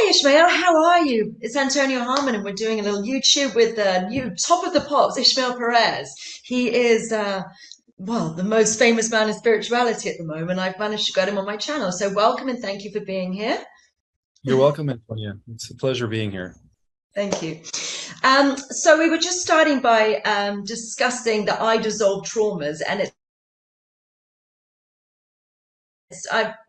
Ishmael, how are you? It's Antonia Harmon, and we're doing a little YouTube with the new top of the pops, Ishmael Perez. He is, well, the most famous man in spirituality at the moment. I've managed to get him on my channel. So welcome and thank you for being here. You're welcome, Antonia. It's a pleasure being here. Thank you. So we were just starting by discussing the I dissolve traumas, and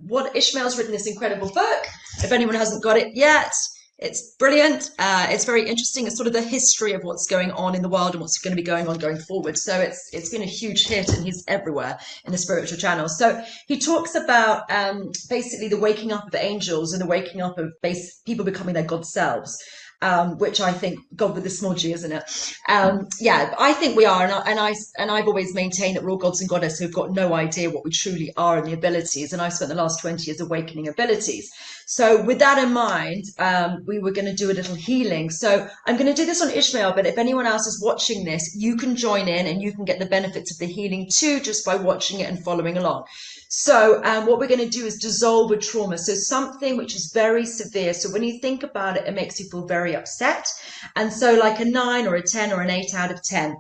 what Ishmael's written this incredible book. If anyone hasn't got it yet, it's brilliant. It's very interesting. It's sort of the history of what's going on in the world and what's going to be going on going forward. So it's been a huge hit, and he's everywhere in the spiritual channel. So he talks about basically the waking up of angels and the waking up of people becoming their God selves. Which I think God with a small g, isn't it? Yeah, I think we are, and I've always maintained that we're all gods and goddesses who've got no idea what we truly are and the abilities. And I've spent the last 20 years awakening abilities. So with that in mind, we were going to do a little healing. So I'm going to do this on Ishmael, but if anyone else is watching this, you can join in and you can get the benefits of the healing too, just by watching it and following along. So what we're going to do is dissolve a trauma. So something which is very severe. So when you think about it, it makes you feel very upset. And so like a 9 or a 10 or an 8 out of 10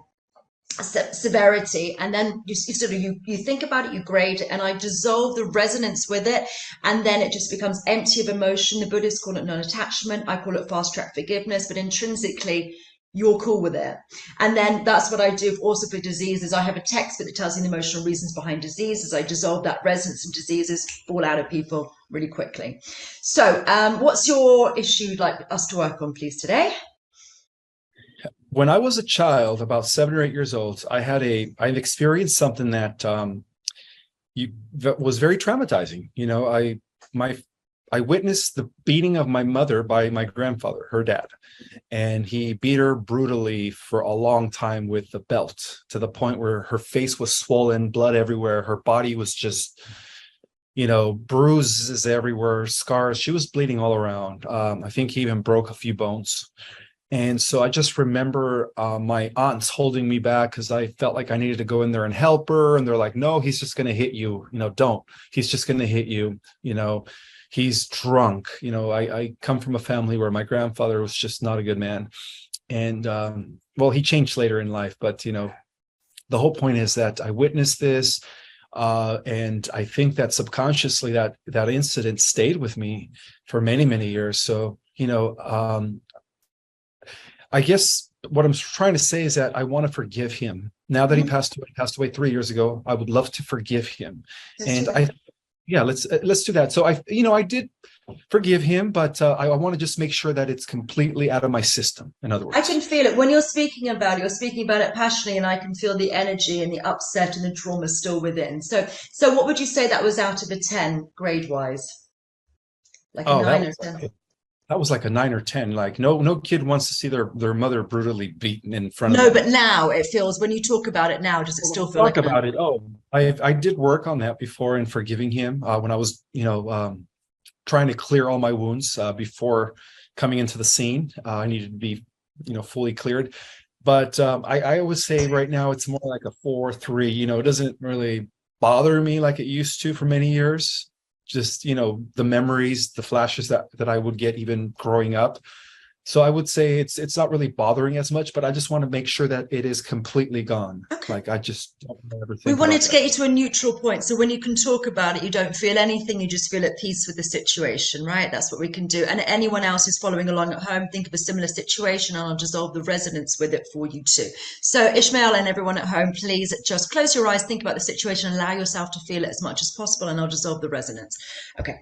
severity, and then you sort of you think about it, you grade it, and I dissolve the resonance with it, and then it just becomes empty of emotion. The Buddhists call it non-attachment. I call it fast track forgiveness, but intrinsically you're cool with it. And then that's what I do also for diseases. I have a textbook that tells you the emotional reasons behind diseases. I dissolve that resonance, and diseases fall out of people really quickly. So what's your issue you'd like us to work on, please, today? When I was a child, about 7 or 8 years old, I've experienced something that was very traumatizing. I witnessed the beating of my mother by my grandfather, her dad, and he beat her brutally for a long time with the belt, to the point where her face was swollen, blood everywhere. Her body was just, bruises everywhere, scars. She was bleeding all around. I think he even broke a few bones. And so I just remember my aunts holding me back because I felt like I needed to go in there and help her. And they're like, no, he's just going to hit you. Don't. He's just going to hit you. He's drunk. I come from a family where my grandfather was just not a good man. And well, he changed later in life. But, the whole point is that I witnessed this. And I think that subconsciously that incident stayed with me for many, many years. So, I guess what I'm trying to say is that I want to forgive him. Now that he passed away 3 years ago, I would love to forgive him. Let's do And that. let's do that. So I did forgive him, but I want to just make sure that it's completely out of my system. In other I can words. feel it when you're speaking about it passionately, and I can feel the energy and the upset and the trauma still within. So what would you say that was out of a 10 grade wise? Like a Oh, 9 or 10? that was like a 9 or 10. Like no kid wants to see their mother brutally beaten in front of No, them. but now it feels, when you talk about it now, does it Well, still when feel we like talk a 9? about it. Oh, I did work on that before in forgiving him when I was, trying to clear all my wounds before coming into the scene. I needed to be, fully cleared. But I always say right now it's more like a 4-3. It doesn't really bother me like it used to for many years. Just, the memories, the flashes that I would get even growing up. So I would say it's not really bothering as much, but I just want to make sure that it is completely gone. Okay. Like I just don't ever We think wanted about to that. get you to a neutral point. So when you can talk about it, you don't feel anything, you just feel at peace with the situation, right? That's what we can do. And anyone else who's following along at home, think of a similar situation, and I'll dissolve the resonance with it for you too. So Ishmael and everyone at home, please just close your eyes, think about the situation, allow yourself to feel it as much as possible, and I'll dissolve the resonance. Okay.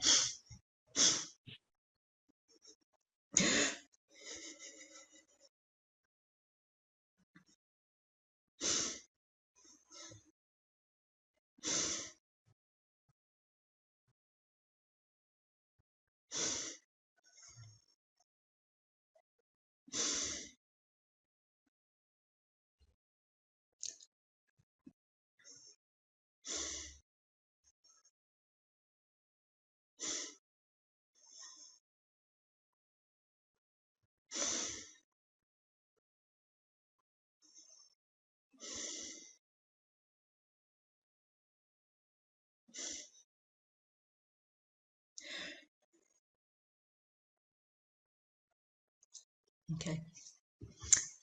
Okay.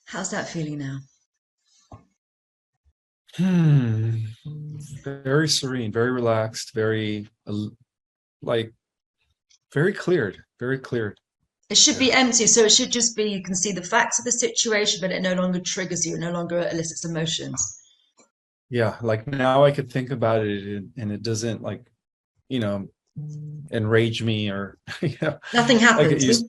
How's that feeling now? Hmm. Very serene, very relaxed, very like very cleared, very cleared. It should Yeah. be empty, so it should just be you can see the facts of the situation, but it no longer triggers you, it no longer elicits emotions. Yeah. Like now I could think about it and it doesn't like, you know, enrage me or, Nothing like it happens. used.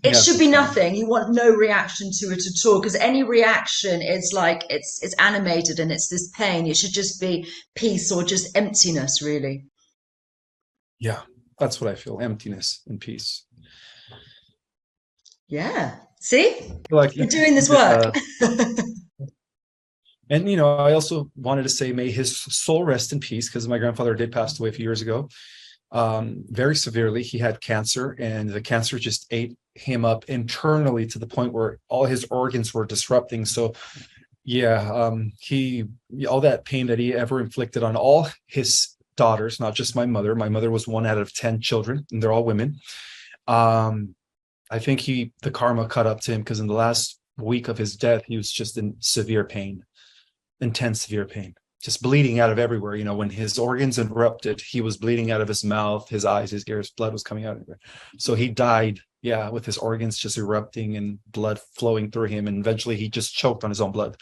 It Yes, should be it's not. nothing. You want no reaction to it at all, because any reaction is like it's animated and it's this pain. It should just be peace or just emptiness, really. Yeah. That's what I feel. Emptiness and peace. Yeah. See? Like, We're doing this work. and I also wanted to say, may his soul rest in peace, because my grandfather did pass away a few years ago, very severely. He had cancer, and the cancer just ate him up internally to the point where all his organs were disrupting. So, yeah, he all that pain that he ever inflicted on all his daughters, not just my mother. My mother was one out of 10 children, and they're all women. Um, I think the karma caught up to him because in the last week of his death, he was just in severe pain, intense severe pain, just bleeding out of everywhere. When his organs erupted, he was bleeding out of his mouth, his eyes, his ears, blood was coming out everywhere. So he died, yeah, with his organs just erupting and blood flowing through him, and eventually he just choked on his own blood.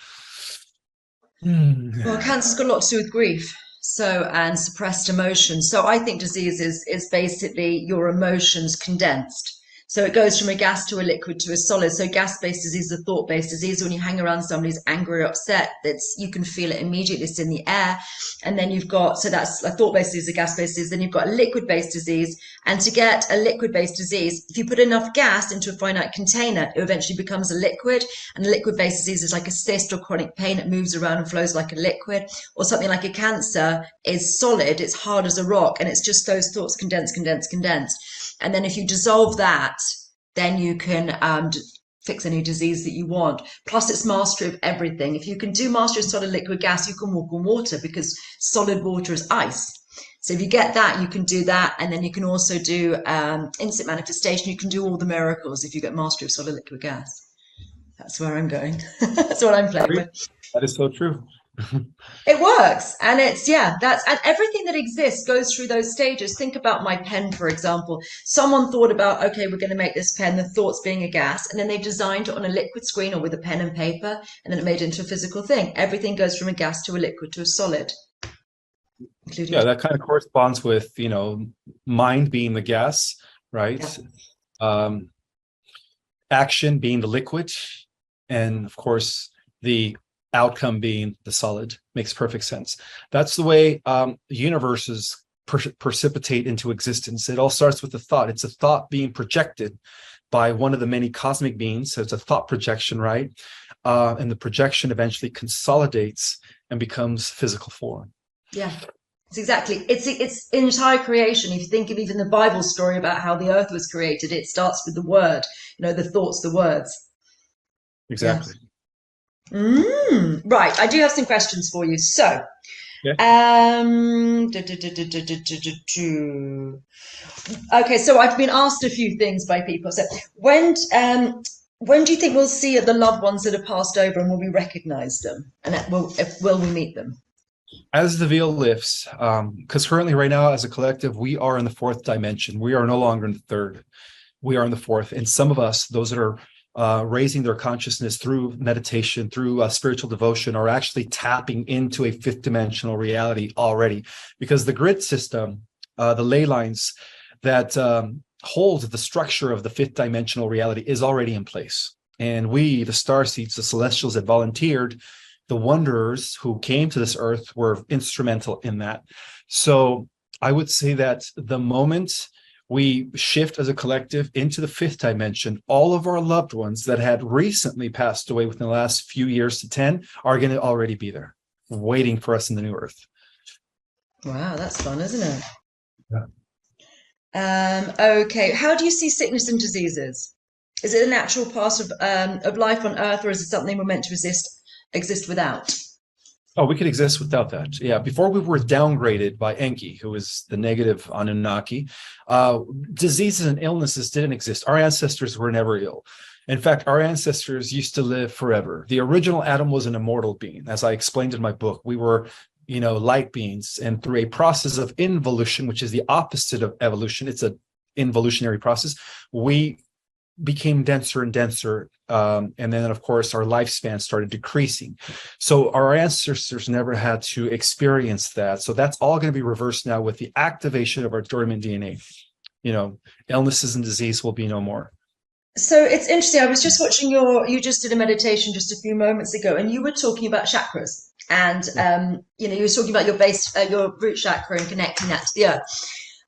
Well, cancer's got a lot to do with grief. So, and suppressed emotions. So I think disease is basically your emotions condensed. So it goes from a gas to a liquid to a solid. So gas-based disease is a thought-based disease. When you hang around somebody who's angry or upset, you can feel it immediately. It's in the air. And then so that's a thought-based disease, a gas-based disease. Then you've got a liquid-based disease. And to get a liquid-based disease, if you put enough gas into a finite container, it eventually becomes a liquid. And a liquid-based disease is like a cyst or chronic pain. It moves around and flows like a liquid. Or something like a cancer is solid. It's hard as a rock. And it's just those thoughts condensed, condensed, condensed. And then if you dissolve that, then you can fix any disease that you want. Plus, it's mastery of everything. If you can do mastery of solid, liquid, gas, you can walk on water because solid water is ice. So if you get that, you can do that. And then you can also do instant manifestation. You can do all the miracles if you get mastery of solid, liquid, gas. That's where I'm going. That's what I'm playing with. That is so true. It works. And and everything that exists goes through those stages. Think about my pen, for example. Someone thought about, okay, we're going to make this pen, the thoughts being a gas, and then they designed it on a liquid screen or with a pen and paper, and then it made it into a physical thing. Everything goes from a gas to a liquid to a solid, including. Yeah, that kind of corresponds with, mind being the gas, right? Um, action being the liquid, and of course, the outcome being the solid. Makes perfect sense. That's the way universes precipitate into existence. It all starts with a thought. It's a thought being projected by one of the many cosmic beings. So it's a thought projection, right? And the projection eventually consolidates and becomes physical form. Yeah. It's entire creation. If you think of even the Bible story about how the earth was created, it starts with the word, the thoughts, the words. Exactly. Yeah. Right. I do have some questions for you. So, Yeah. Okay, so I've been asked a few things by people. So when do you think we'll see the loved ones that have passed over, and will we recognize them? And will we meet them? As the veil lifts, because currently right now as a collective, we are in the fourth dimension. We are no longer in the third. We are in the fourth. And some of us, those that are raising their consciousness through meditation, through spiritual devotion, are actually tapping into a fifth dimensional reality already, because the grid system, the ley lines that hold the structure of the fifth dimensional reality is already in place. And we, the star seeds, the celestials that volunteered, the wanderers who came to this earth, were instrumental in that. So I would say that the moment we shift as a collective into the fifth dimension, all of our loved ones that had recently passed away within the last few years to 10 are going to already be there, waiting for us in the new earth. Wow, that's fun, isn't it? Yeah. Okay, how do you see sickness and diseases? Is it a natural part of life on Earth, or is it something we're meant to exist without? Oh, we could exist without that. Yeah. Before we were downgraded by Enki, who was the negative Anunnaki, diseases and illnesses didn't exist. Our ancestors were never ill. In fact, our ancestors used to live forever. The original Adam was an immortal being. As I explained in my book, we were, light beings. And through a process of involution, which is the opposite of evolution, it's an involutionary process, we became denser and denser. And then, of course, our lifespan started decreasing. So our ancestors never had to experience that. So that's all going to be reversed now with the activation of our dormant DNA. Illnesses and disease will be no more. So it's interesting. I was just watching you just did a meditation just a few moments ago, and you were talking about chakras. And, you were talking about your base, your root chakra and connecting that to the earth.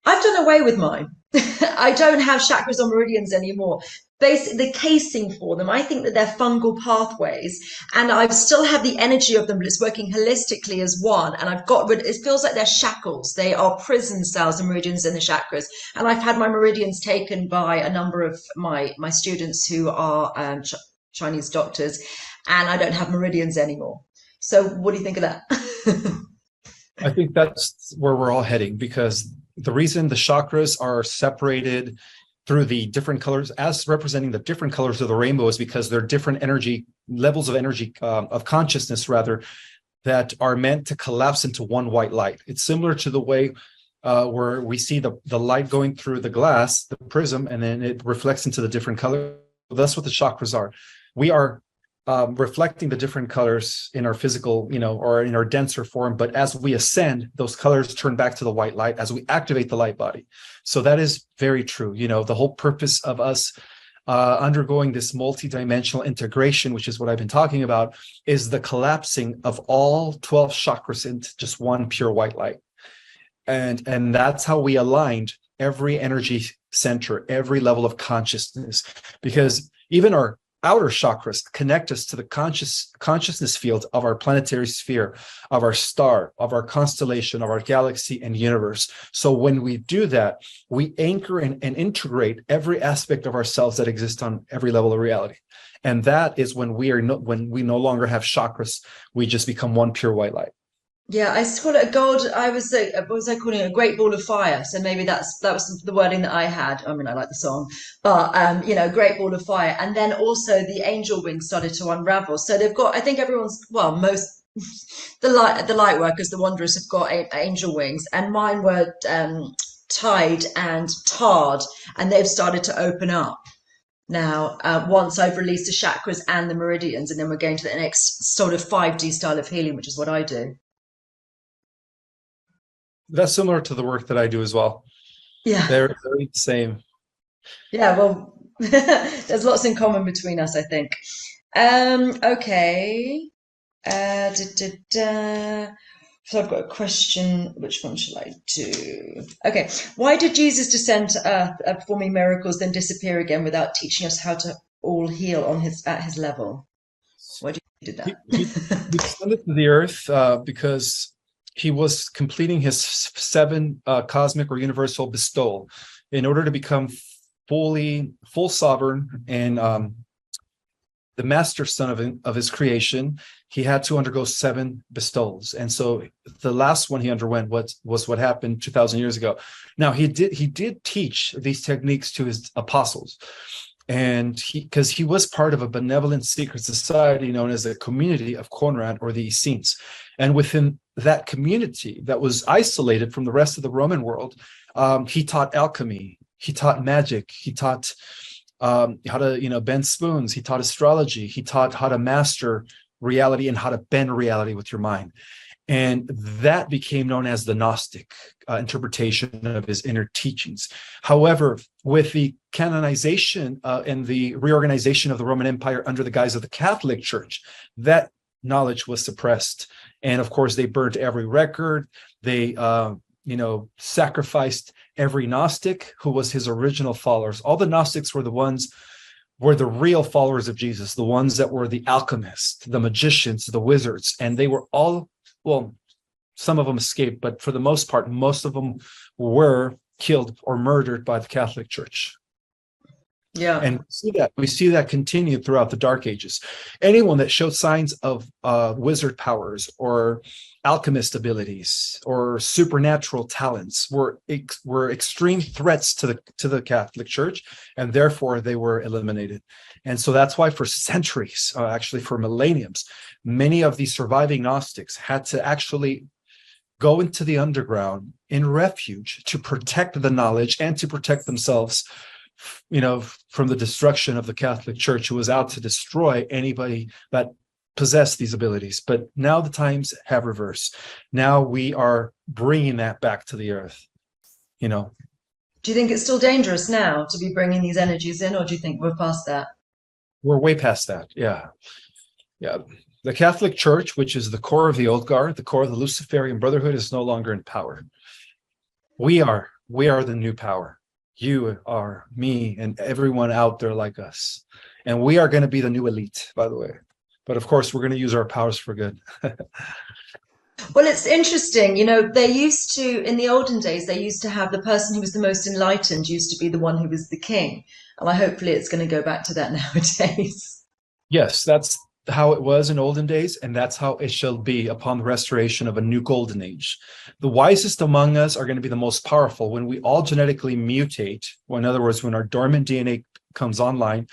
I've done away with mine. I don't have chakras or meridians anymore. Basically, the casing for them, I think that they're fungal pathways, and I still have the energy of them, but it's working holistically as one. And I've got rid. It feels like they're shackles. They are prison cells, the meridians and the chakras. And I've had my meridians taken by a number of my students who are Chinese doctors, and I don't have meridians anymore. So, what do you think of that? I think that's where we're all heading, because the reason the chakras are separated through the different colors as representing the different colors of the rainbow is because they're different energy levels of energy of consciousness, rather, that are meant to collapse into one white light. It's similar to the way where we see the light going through the glass, the prism, and then it reflects into the different colors. That's what the chakras are. We are reflecting the different colors in our physical, or in our denser form. But as we ascend, those colors turn back to the white light as we activate the light body. So that is very true. The whole purpose of us undergoing this multidimensional integration, which is what I've been talking about, is the collapsing of all 12 chakras into just one pure white light. And that's how we aligned every energy center, every level of consciousness, because even our outer chakras connect us to the consciousness field of our planetary sphere, of our star, of our constellation, of our galaxy and universe. So when we do that, we anchor and integrate every aspect of ourselves that exists on every level of reality. And that is when when we no longer have chakras, we just become one pure white light. Yeah, I call it a gold. What was I calling it? A great ball of fire. So maybe that was the wording that I had. I mean, I like the song, but great ball of fire. And then also the angel wings started to unravel. So they've got. I think most the light workers, the wanderers, have got angel wings, and mine were tied and tarred, and they've started to open up now. Once I've released the chakras and the meridians, and then we're going to the next sort of 5D style of healing, which is what I do. That's similar to the work that I do as well. Yeah. They're the same. Yeah, well, there's lots in common between us, I think. Okay. So I've got a question. Which one shall I do? Okay. Why did Jesus descend to earth, performing miracles, then disappear again without teaching us how to all heal at his level? Why did he do that? He descended to the earth because he was completing his 7 cosmic or universal bestowal. In order to become full sovereign and the master son of his creation, he had to undergo 7 bestowals. And so the last one he underwent was what happened 2,000 years ago. Now he did teach these techniques to his apostles. And because he was part of a benevolent secret society known as the Community of Conrad, or the Essenes. And within that community that was isolated from the rest of the Roman world, he taught alchemy, he taught magic, he taught how to bend spoons, he taught astrology, he taught how to master reality and how to bend reality with your mind. And that became known as the Gnostic interpretation of his inner teachings. However, with the canonization and the reorganization of the Roman Empire under the guise of the Catholic Church, that knowledge was suppressed. And of course, they burnt every record. They, sacrificed every Gnostic who was his original followers. All the Gnostics were the real followers of Jesus, the ones that were the alchemists, the magicians, the wizards, and they were all, well, some of them escaped, but for the most part, most of them were killed or murdered by the Catholic Church. Yeah. And we see that continue throughout the Dark Ages. Anyone that showed signs of wizard powers or alchemist abilities or supernatural talents were extreme threats to the Catholic Church, and therefore they were eliminated. And so that's why for centuries, actually for millenniums, many of these surviving Gnostics had to actually go into the underground in refuge to protect the knowledge and to protect themselves, from the destruction of the Catholic Church, who was out to destroy anybody that possessed these abilities. But now the times have reversed. Now we are bringing that back to the earth. Do you think it's still dangerous now to be bringing these energies in, or do you think we're past that? We're way past that. Yeah. Yeah. The Catholic Church, which is the core of the Old Guard, the core of the Luciferian Brotherhood, is no longer in power. We are the new power. You are, me, and everyone out there like us. And we are going to be the new elite, by the way. But of course, we're going to use our powers for good. Well, it's interesting. They used to, in the olden days, they used to have the person who was the most enlightened used to be the one who was the king. And hopefully it's going to go back to that nowadays. Yes, that's how it was in olden days, and that's how it shall be upon the restoration of a new golden age. The wisest among us are going to be the most powerful when we all genetically mutate. Well, in other words, when our dormant DNA comes online,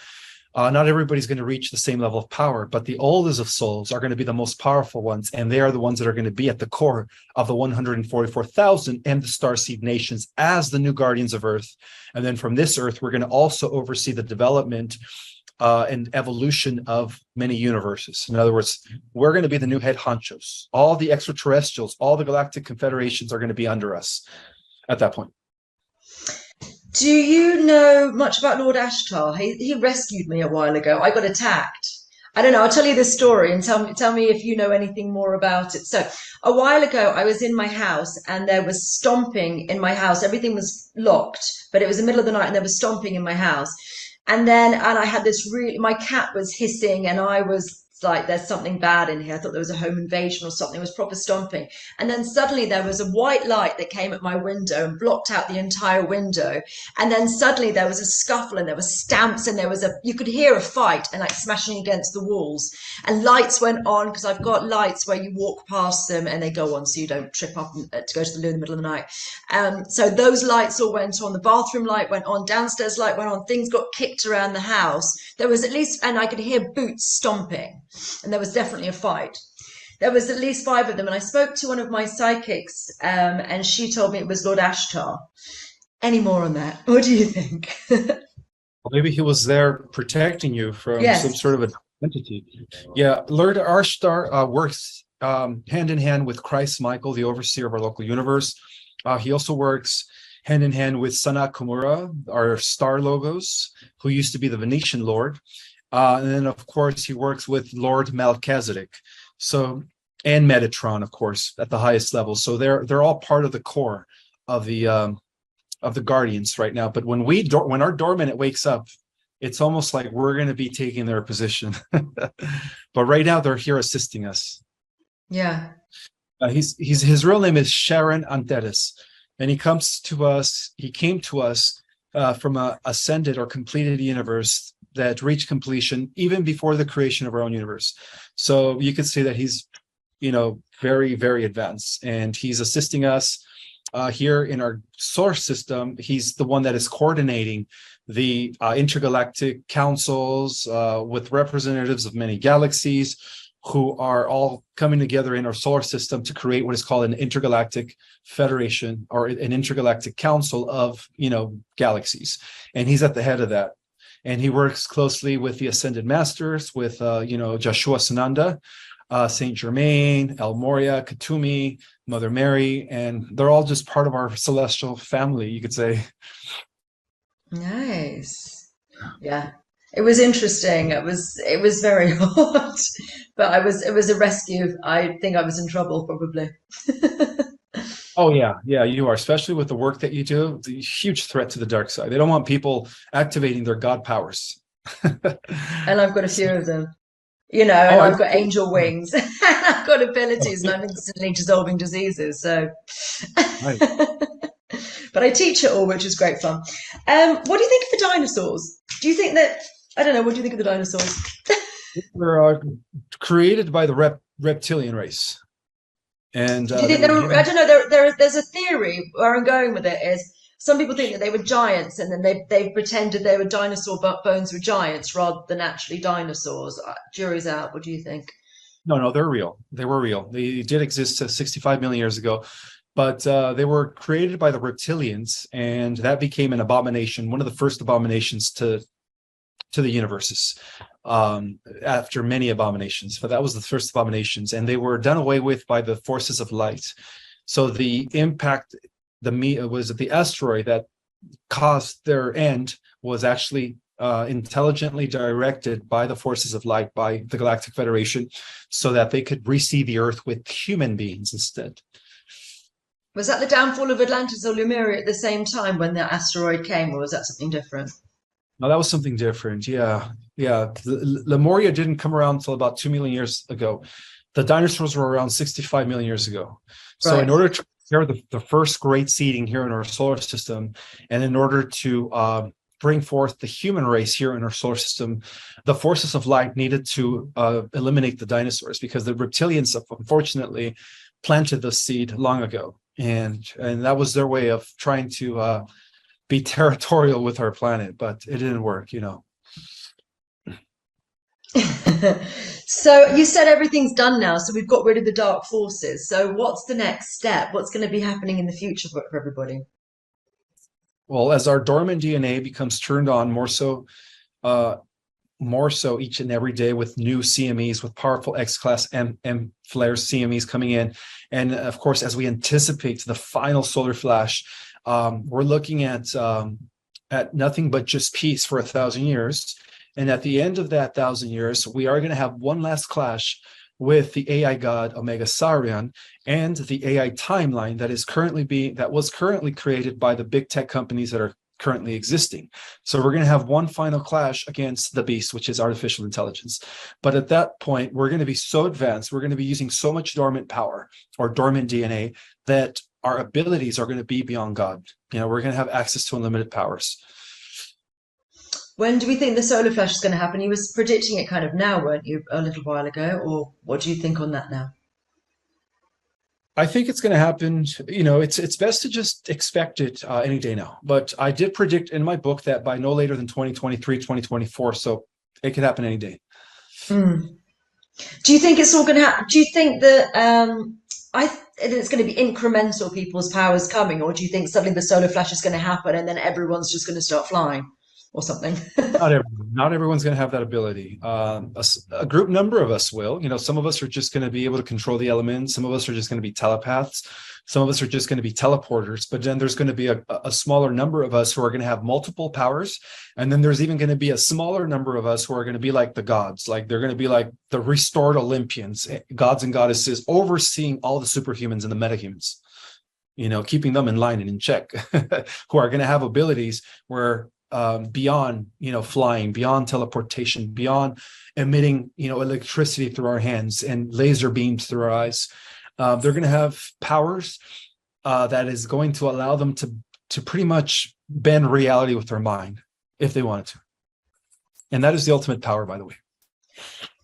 not everybody's going to reach the same level of power, but the oldest of souls are going to be the most powerful ones, and they are the ones that are going to be at the core of the 144,000 and the starseed nations as the new guardians of Earth. And then from this Earth, we're going to also oversee the development and evolution of many universes. In other words, we're going to be the new head honchos. All the extraterrestrials, all the galactic confederations are going to be under us at that point. Do you know much about Lord Ashtar? He rescued me a while ago. I got attacked. I don't know. I'll tell you this story and tell me if you know anything more about it. So a while ago, I was in my house and there was stomping in my house. Everything was locked, but it was the middle of the night and there was stomping in my house. And I had my cat was hissing and I was like, there's something bad in here. I thought there was a home invasion or something. It was proper stomping. And then suddenly there was a white light that came at my window and blocked out the entire window. And then suddenly there was a scuffle and there were stamps and you could hear a fight and like smashing against the walls. And lights went on because I've got lights where you walk past them and they go on so you don't trip up to go to the loo in the middle of the night. So those lights all went on. The bathroom light went on. Downstairs light went on. Things got kicked around the house. There was at least, and I could hear boots stomping. And there was definitely a fight. There was at least 5 of them. And I spoke to one of my psychics and she told me it was Lord Ashtar. Any more on that? What do you think? Maybe he was there protecting you from some Yes. sort of an entity. Yeah, Lord Ashtar works hand in hand with Christ Michael, the overseer of our local universe. He also works hand in hand with Sana Komura, our star logos, who used to be the Venetian Lord. And then, of course, he works with Lord Melchizedek, and Metatron, of course, at the highest level. So they're all part of the core of the Guardians right now. But when our dormant wakes up, it's almost like we're going to be taking their position. But right now, they're here assisting us. Yeah. His real name is Sharon Anteres, and he came to us from a ascended or completed universe that reached completion even before the creation of our own universe. So you could say that he's, very, very advanced, and he's assisting us here in our solar system. He's the one that is coordinating the intergalactic councils with representatives of many galaxies who are all coming together in our solar system to create what is called an intergalactic federation or an intergalactic council of, galaxies. And he's at the head of that. And he works closely with the Ascended Masters, with, Joshua Sananda, Saint Germain, El Moria, Katumi, Mother Mary, and they're all just part of our celestial family, you could say. Nice. Yeah. It was interesting. It was very hard, but it was a rescue. I think I was in trouble probably. Oh yeah, you are, especially with the work that you do. It's a huge threat to the dark side. They don't want people activating their god powers. And I've got a few of them, and Oh, I've got angel wings and I've got abilities and I'm instantly dissolving diseases. So, right. but I teach it all, which is great fun. What do you think of the dinosaurs? Do you think that, I don't know, what do you think of the dinosaurs? Were created by the reptilian race, and Do you they think were there were, I given. don't know, there's a theory where I'm going with it is some people think that they were giants and then they pretended they were dinosaur bones were giants rather than actually dinosaurs. Jury's out. What do you think? No, no, they're real. They were real. They did exist 65 million years ago, but they were created by the reptilians, and that became an abomination, one of the first abominations to the universes, after many abominations. But that was the first abominations, and they were done away with by the forces of light. So the impact, was the asteroid that caused their end was actually intelligently directed by the forces of light, by the Galactic Federation, so that they could reseed the Earth with human beings instead. Was that the downfall of Atlantis or Lemuria at the same time when the asteroid came, or was that something different? No, that was something different. Yeah, yeah. Lemuria didn't come around until about 2 million years ago. The dinosaurs were around 65 million years ago. So in Right. order to prepare the first great seeding here in our solar system, and in order to bring forth the human race here in our solar system, the forces of light needed to eliminate the dinosaurs, because the reptilians, unfortunately, planted the seed long ago. And that was their way of trying to be territorial with our planet, but it didn't work, you know. So you said everything's done now, so we've got rid of the dark forces. So what's the next step? What's going to be happening in the future for everybody? Well, as our dormant DNA becomes turned on uh, more so each and every day with new CMEs, with powerful X-class M flares CMEs coming in, and of course, as we anticipate the final solar flash, we're looking at nothing but just peace for 1,000 years. And at the end of that 1,000 years, we are going to have one last clash with the AI god Omega Saurian and the AI timeline that was currently created by the big tech companies that are currently existing. So we're going to have one final clash against the beast, which is artificial intelligence. But at that point, we're going to be so advanced, we're going to be using so much dormant power or dormant DNA that our abilities are going to be beyond God. You know, we're going to have access to unlimited powers. When do we think the solar flash is going to happen? You were predicting it kind of now, weren't you, a little while ago? Or what do you think on that now? I think it's going to happen. You know, it's best to just expect it any day now. But I did predict in my book that by no later than 2023, 2024. So it could happen any day. Mm. Do you think it's all going to happen? Do you think that it's going to be incremental people's powers coming, or do you think suddenly the solar flash is going to happen and then everyone's just going to start flying or something? Not everyone's going to have that ability. A group number of us will. You know, some of us are just going to be able to control the elements. Some of us are just going to be telepaths. Some of us are just going to be teleporters. But then there's going to be a smaller number of us who are going to have multiple powers. And then there's even going to be a smaller number of us who are going to be like the gods. Like they're going to be like the restored Olympians, gods and goddesses, overseeing all the superhumans and the metahumans. You know, keeping them in line and in check, who are going to have abilities where beyond, you know, flying, beyond teleportation, beyond emitting, you know, electricity through our hands and laser beams through our eyes. They're going to have powers that is going to allow them to pretty much bend reality with their mind if they wanted to. And that is the ultimate power, by the way.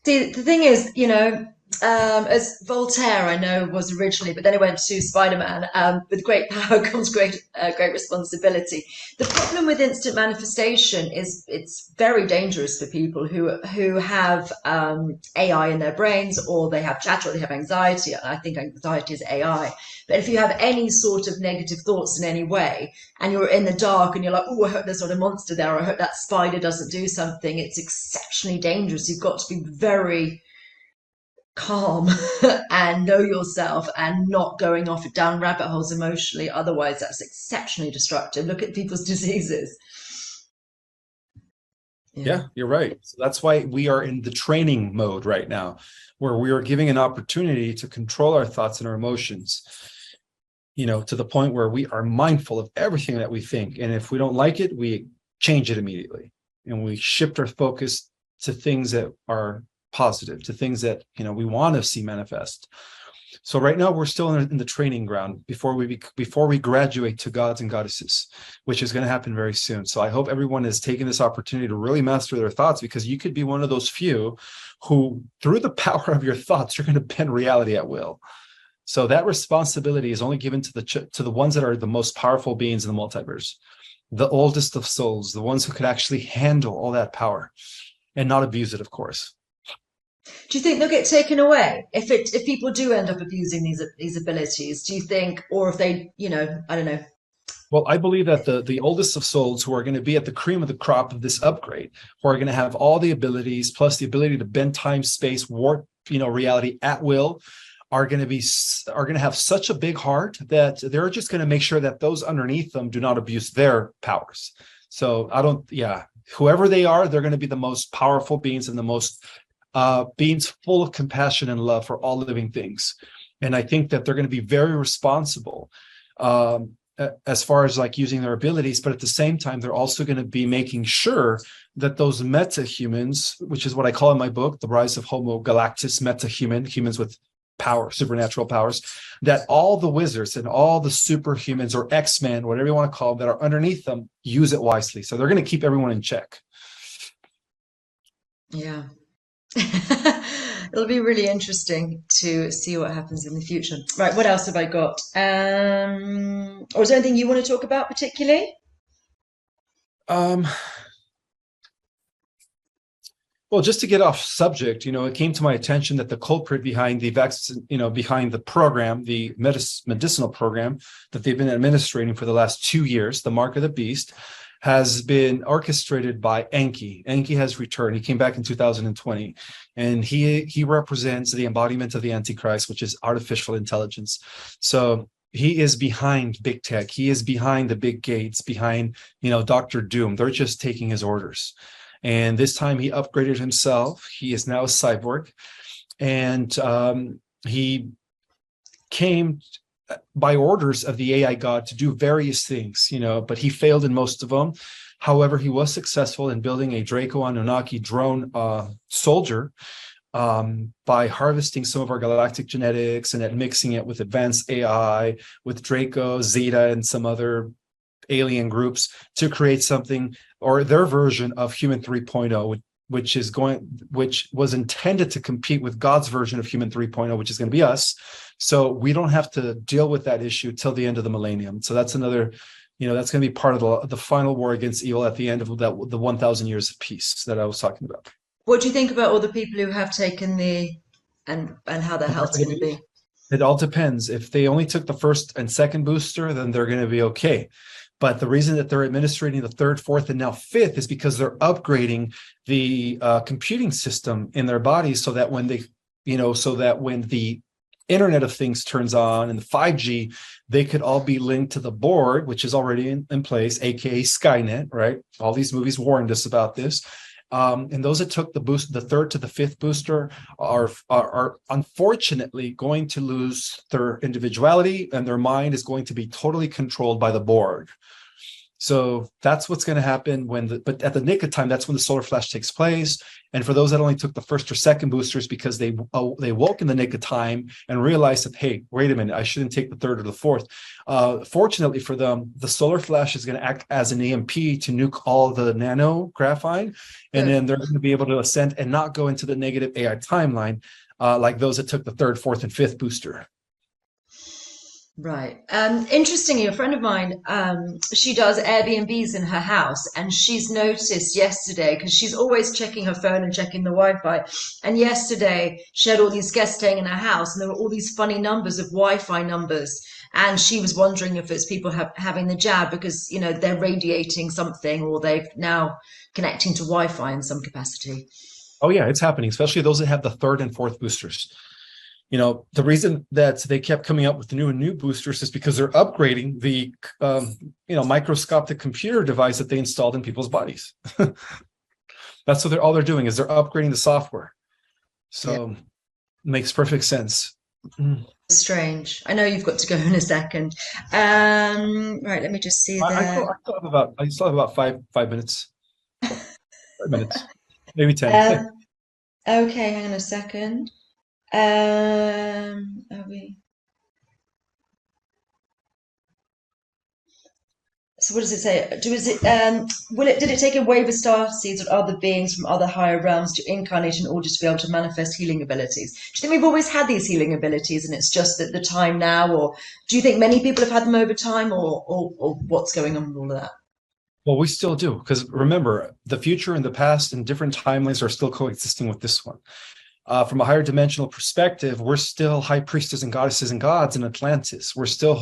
See, the thing is, you know, as Voltaire, I know, was originally, but then it went to Spider-Man. With great power comes great responsibility. The problem with instant manifestation is it's very dangerous for people who have AI in their brains, or they have chatter, or they have anxiety. I think anxiety is AI. But if you have any sort of negative thoughts in any way, and you're in the dark and you're like, oh, I hope there's not a monster there, or I hope that spider doesn't do something, it's exceptionally dangerous. You've got to be very calm and know yourself and not going off down rabbit holes emotionally. Otherwise, that's exceptionally destructive. Look at people's diseases. Yeah. Yeah, you're right. So that's why we are in the training mode right now, where we are giving an opportunity to control our thoughts and our emotions, you know, to the point where we are mindful of everything that we think. And if we don't like it, we change it immediately. And we shift our focus to things that are positive, to things that, you know, we want to see manifest. So right now we're still in the training ground before we graduate to gods and goddesses, which is going to happen very soon. So I hope everyone is taking this opportunity to really master their thoughts, because you could be one of those few who, through the power of your thoughts, you're going to bend reality at will. So that responsibility is only given to the ones that are the most powerful beings in the multiverse, the oldest of souls, the ones who could actually handle all that power and not abuse it, of course. Do you think they'll get taken away if people do end up abusing these abilities? Do you think, or if they, I don't know. Well, I believe that the oldest of souls, who are going to be at the cream of the crop of this upgrade, who are going to have all the abilities plus the ability to bend time, space, warp, reality at will, are going to have such a big heart that they're just going to make sure that those underneath them do not abuse their powers. So whoever they are, they're going to be the most powerful beings and the most beings full of compassion and love for all living things. And I think that they're going to be very responsible as far as like using their abilities, but at the same time, they're also going to be making sure that those meta-humans, which is what I call in my book, The Rise of Homo Galactus, humans with power, supernatural powers, that all the wizards and all the superhumans or X-Men, whatever you want to call them, that are underneath them, use it wisely. So they're going to keep everyone in check. Yeah. It'll be really interesting to see what happens in the future. Right, what else have I got? Or is there anything you want to talk about particularly? Well, just to get off subject, it came to my attention that the culprit behind the vaccine, behind the program, the medicinal program that they've been administrating for the last 2 years, the Mark of the Beast, has been orchestrated by Enki. Enki has returned. He came back in 2020, and he represents the embodiment of the Antichrist, which is artificial intelligence. So he is behind big tech. He is behind the big gates, behind, Dr. Doom. They're just taking his orders. And this time he upgraded himself. He is now a cyborg. And he came by orders of the AI god to do various things, but he failed in most of them. However, he was successful in building a Draco Anunnaki drone soldier by harvesting some of our galactic genetics and then mixing it with advanced AI, with Draco, Zeta, and some other alien groups to create something, or their version of Human 3.0, which was intended to compete with God's version of Human 3.0, which is going to be us. So we don't have to deal with that issue till the end of the millennium. So that's another, that's going to be part of the final war against evil at the end of the 1,000 years of peace that I was talking about. What do you think about all the people who have taken and how their health's going to be? It all depends. If they only took the first and second booster, then they're going to be okay. But the reason that they're administrating the third, fourth, and now fifth is because they're upgrading the computing system in their bodies so that when the Internet of Things turns on and the 5G, they could all be linked to the board, which is already in place, aka Skynet, right? All these movies warned us about this. And those that took the third to the fifth booster are unfortunately going to lose their individuality, and their mind is going to be totally controlled by the Borg. So that's what's going to happen but at the nick of time, that's when the solar flash takes place. And for those that only took the first or second boosters because they woke in the nick of time and realized that, hey, wait a minute, I shouldn't take the third or the fourth. Fortunately for them, the solar flash is going to act as an EMP to nuke all the nano graphite, and then they're going to be able to ascend and not go into the negative AI timeline like those that took the third, fourth, and fifth booster. Right. Interestingly, a friend of mine, she does Airbnbs in her house, and she's noticed yesterday, because she's always checking her phone and checking the Wi-Fi, and yesterday she had all these guests staying in her house, and there were all these funny numbers of Wi-Fi numbers, and she was wondering if it's people having the jab because, they're radiating something, or they've now connecting to Wi-Fi in some capacity. Oh yeah, it's happening, especially those that have the third and fourth boosters. The reason that they kept coming up with new and new boosters is because they're upgrading the, microscopic computer device that they installed in people's bodies. That's what all they're doing is they're upgrading the software. So it makes perfect sense. Strange. I know you've got to go in a second. Right, let me just see there. I still have about five minutes. 5 minutes, maybe 10. Okay, hang on a second. Are we? So what does it say? Did it take a wave of star seeds or other beings from other higher realms to incarnate in order to be able to manifest healing abilities? Do you think we've always had these healing abilities and it's just at the time now, or do you think many people have had them over time, or what's going on with all of that? Well, we still do, because remember, the future and the past and different timelines are still coexisting with this one. From a higher dimensional perspective, we're still high priestesses and goddesses and gods in Atlantis. We still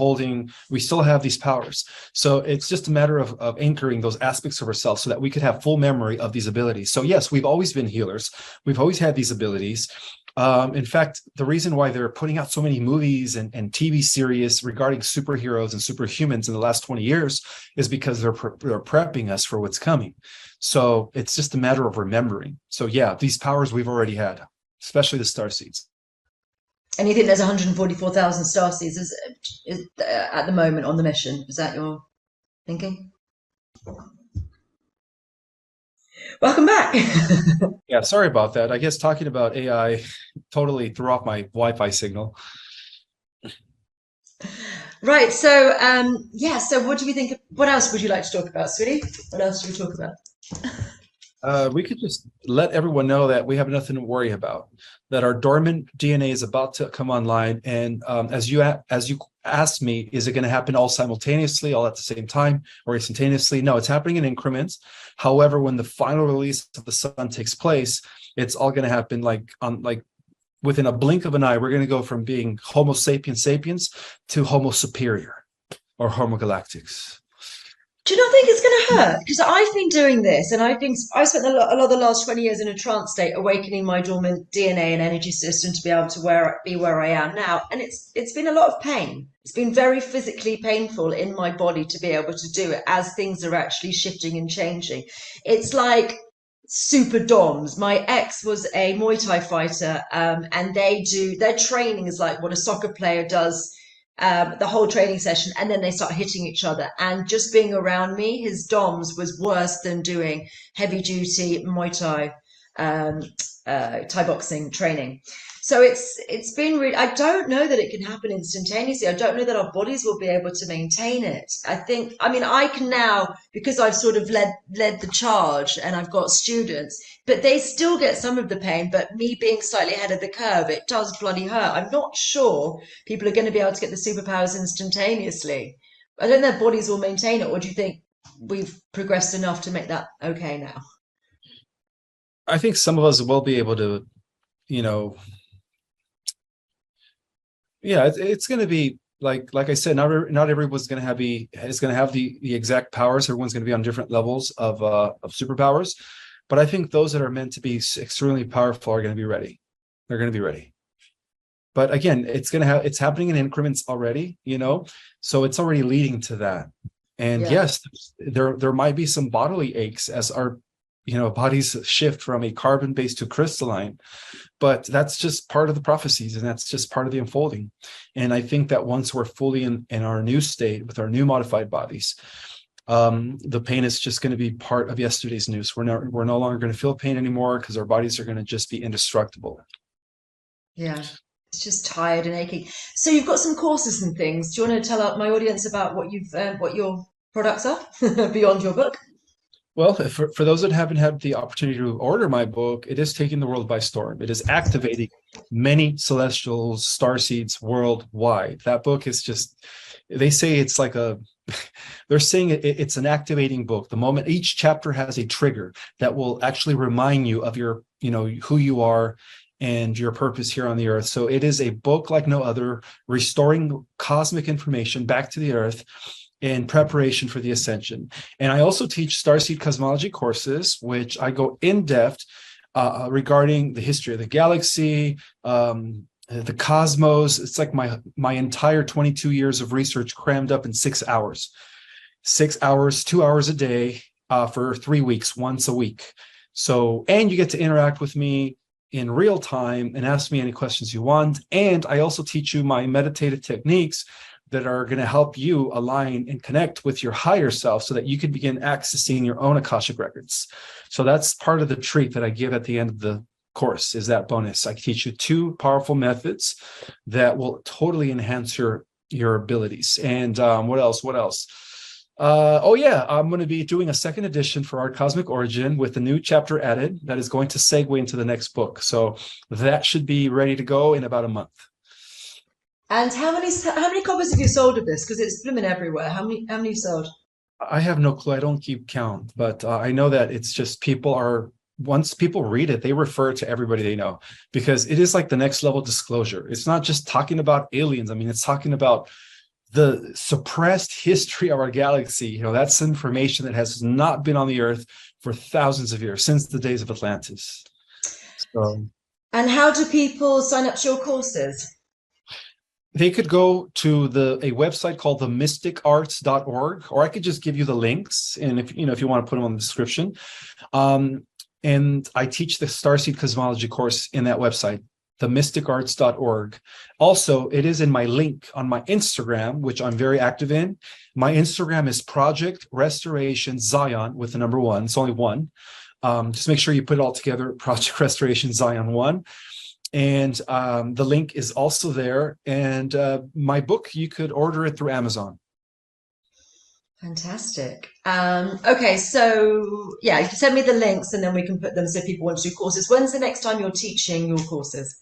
have these powers. So it's just a matter of anchoring those aspects of ourselves so that we could have full memory of these abilities. So yes, we've always been healers. We've always had these abilities. In fact, the reason why they're putting out so many movies and TV series regarding superheroes and superhumans in the last 20 years is because they're prepping us for what's coming. So it's just a matter of remembering. So yeah, these powers we've already had, especially the star seeds. And you think there's 144,000 star seeds at the moment on the mission? Is that your thinking? Welcome back. Yeah, sorry about that. I guess talking about AI totally threw off my Wi-Fi signal. Right. So, yeah. So, what do we think? What else would you like to talk about, sweetie? What else do we talk about? We could just let everyone know that we have nothing to worry about, that our dormant DNA is about to come online. And as you asked me, is it going to happen all simultaneously, all at the same time, or instantaneously? No, it's happening in increments. However, when the final release of the sun takes place, it's all going to happen like within a blink of an eye. We're going to go from being Homo sapiens sapiens to Homo superior or Homo galactics. Do you not think it's going to hurt? Because I've been doing this, and I've spent a lot of the last 20 years in a trance state, awakening my dormant DNA and energy system to be able to be where I am now, and it's been a lot of pain. It's been very physically painful in my body to be able to do it as things are actually shifting and changing. It's like super DOMs. My ex was a Muay Thai fighter, and their training is like what a soccer player does, the whole training session, and then they start hitting each other. And just being around me, his DOMs was worse than doing heavy duty Muay Thai, Thai boxing training. So it's been really. I don't know that it can happen instantaneously. I don't know that our bodies will be able to maintain it. I mean, I can now, because I've sort of led the charge and I've got students, but they still get some of the pain. But me being slightly ahead of the curve, it does bloody hurt. I'm not sure people are going to be able to get the superpowers instantaneously. I don't know if their bodies will maintain it, or do you think we've progressed enough to make that okay now? I think some of us will be able to, you know, yeah, it's going to be like I said, not everyone's going to have the exact powers. Everyone's going to be on different levels of superpowers, but I think those that are meant to be extremely powerful are going to be ready. They're going to be ready. But again, it's happening in increments already, so it's already leading to that. And Yeah. yes, there might be some bodily aches as our bodies shift from a carbon base to crystalline, but that's just part of the prophecies, and that's just part of the unfolding. And I think that once we're fully in our new state with our new modified bodies, the pain is just going to be part of yesterday's news. We're no longer going to feel pain anymore because our bodies are going to just be indestructible. Yeah. It's just tired and aching. So you've got some courses and things. Do you want to tell my audience about what your products are beyond your book? Well, for those that haven't had the opportunity to order my book, it is taking the world by storm. It is activating many celestial starseeds worldwide. That book is just, they say it's like they're saying it's an activating book. The moment each chapter has a trigger that will actually remind you of your, who you are and your purpose here on the earth. So it is a book like no other, restoring cosmic information back to the earth in preparation for the ascension. And I also teach starseed cosmology courses, which I go in depth regarding the history of the galaxy, the cosmos. It's like my entire 22 years of research crammed up in 6 hours. 6 hours, 2 hours a day for 3 weeks, once a week. So, and you get to interact with me in real time and ask me any questions you want. And I also teach you my meditative techniques that are going to help you align and connect with your higher self so that you can begin accessing your own Akashic records. So that's part of the treat that I give at the end course is that bonus. I teach you two powerful methods that will totally enhance your abilities. And what else? What else? Oh yeah, I'm going to be doing a second edition for Art Cosmic Origin with a new chapter added that is going to segue into the next book. So that should be ready to go in about a month. And how many copies have you sold of this? Because it's blooming everywhere. How many you sold? I have no clue. I don't keep count, but I know that it's just once people read it, they refer it to everybody they know because it is like the next level disclosure. It's not just talking about aliens. I mean, it's talking about the suppressed history of our galaxy. That's information that has not been on the Earth for thousands of years, since the days of Atlantis. So And how do people sign up to your courses? they could go to a website called themysticarts.org, or I could just give you the links. And if you want to put them on the description. And I teach the Starseed Cosmology course in that website, themysticarts.org. Also, it is in my link on my Instagram, which I'm very active in. My Instagram is Project Restoration Zion with the number 1. It's only 1. Just make sure you put it all together, Project Restoration Zion 1. And the link is also there. And my book, you could order it through Amazon. Fantastic. Okay, so yeah, you can send me the links and then we can put them so people want to do courses. When's the next time you're teaching your courses?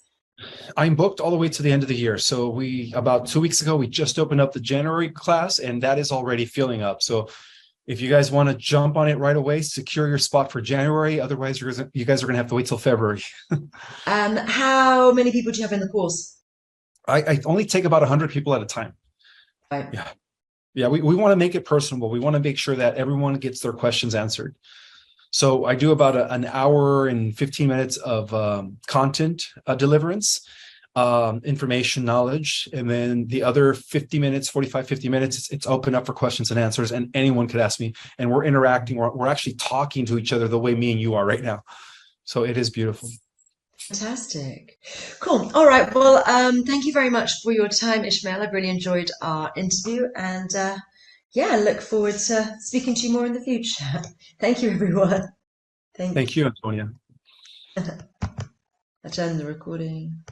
I'm booked all the way to the end of the year. So about 2 weeks ago, we just opened up the January class, and that is already filling up. So if you guys want to jump on it right away, secure your spot for January. Otherwise, you guys are going to have to wait till February. How many people do you have in the course? I only take about 100 people at a time. Right. Yeah. Yeah, we want to make it personable. We want to make sure that everyone gets their questions answered. So I do about an hour and 15 minutes of content deliverance, information, knowledge, and then the other 50 minutes, 45, 50 minutes, it's open up for questions and answers, and anyone could ask me. And we're interacting. We're actually talking to each other the way me and you are right now. So it is beautiful. Fantastic. Cool. All right. Well, thank you very much for your time, Ishmael. I've really enjoyed our interview and yeah, look forward to speaking to you more in the future. Thank you, everyone. Thank you, Antonia. I turned the recording.